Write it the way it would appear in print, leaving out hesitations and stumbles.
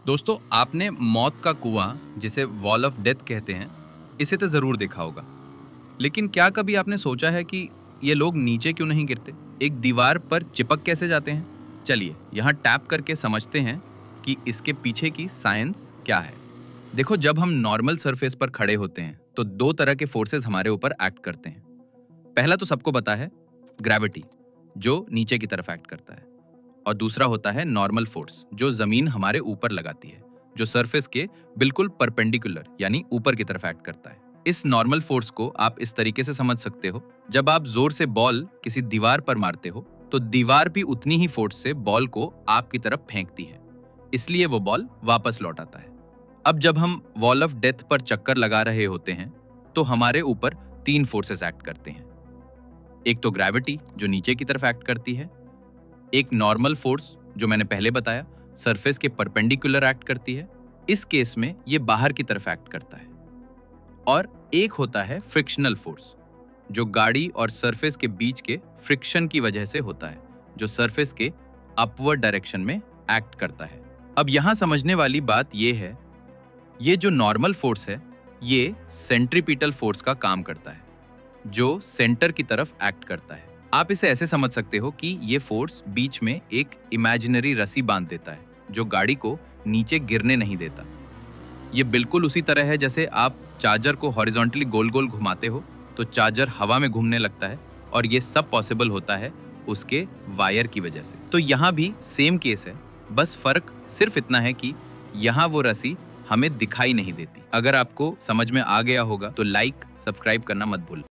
दोस्तों, आपने मौत का कुआं, जिसे वॉल ऑफ डेथ कहते हैं, इसे तो जरूर देखा होगा। लेकिन क्या कभी आपने सोचा है कि ये लोग नीचे क्यों नहीं गिरते? एक दीवार पर चिपक कैसे जाते हैं? चलिए यहाँ टैप करके समझते हैं कि इसके पीछे की साइंस क्या है। देखो, जब हम नॉर्मल सरफेस पर खड़े होते हैं तो दो तरह के फोर्सेस हमारे ऊपर एक्ट करते हैं। पहला तो सबको पता है, ग्रेविटी, जो नीचे की तरफ एक्ट करता है। और दूसरा होता है नॉर्मल फोर्स, जो जमीन हमारे ऊपर लगाती है, जो सरफेस के बिल्कुल परपेंडिकुलर यानी ऊपर की तरफ एक्ट करता है। इस नॉर्मल फोर्स को आप इस तरीके से समझ सकते हो, जब आप जोर से बॉल किसी दीवार पर मारते हो तो दीवार भी उतनी ही फोर्स से बॉल को आपकी तरफ फेंकती है, इसलिए वो बॉल वापस लौट आता है। अब जब हम वॉल ऑफ डेथ पर चक्कर लगा रहे होते हैं तो हमारे ऊपर तीन फोर्सेस एक्ट करते हैं। एक तो ग्रेविटी, जो नीचे की तरफ एक्ट करती है। एक नॉर्मल फोर्स, जो मैंने पहले बताया, सरफेस के परपेंडिकुलर एक्ट करती है, इस केस में ये बाहर की तरफ एक्ट करता है। और एक होता है फ्रिक्शनल फोर्स, जो गाड़ी और सरफेस के बीच के फ्रिक्शन की वजह से होता है, जो सरफेस के अपवर्ड डायरेक्शन में एक्ट करता है। अब यहां समझने वाली बात यह है, ये जो नॉर्मल फोर्स है ये सेंट्रीपिटल फोर्स का काम करता है, जो सेंटर की तरफ एक्ट करता है। आप इसे ऐसे समझ सकते हो कि ये फोर्स बीच में एक इमेजिनरी रस्सी बांध देता है, जो गाड़ी को नीचे गिरने नहीं देता। ये बिल्कुल उसी तरह है जैसे आप चार्जर को हॉरिजॉन्टली गोल गोल घुमाते हो तो चार्जर हवा में घूमने लगता है, और ये सब पॉसिबल होता है उसके वायर की वजह से। तो यहाँ भी सेम केस है, बस फर्क सिर्फ इतना है कि यहाँ वो रस्सी हमें दिखाई नहीं देती। अगर आपको समझ में आ गया होगा तो लाइक, सब्सक्राइब करना मत भूलना।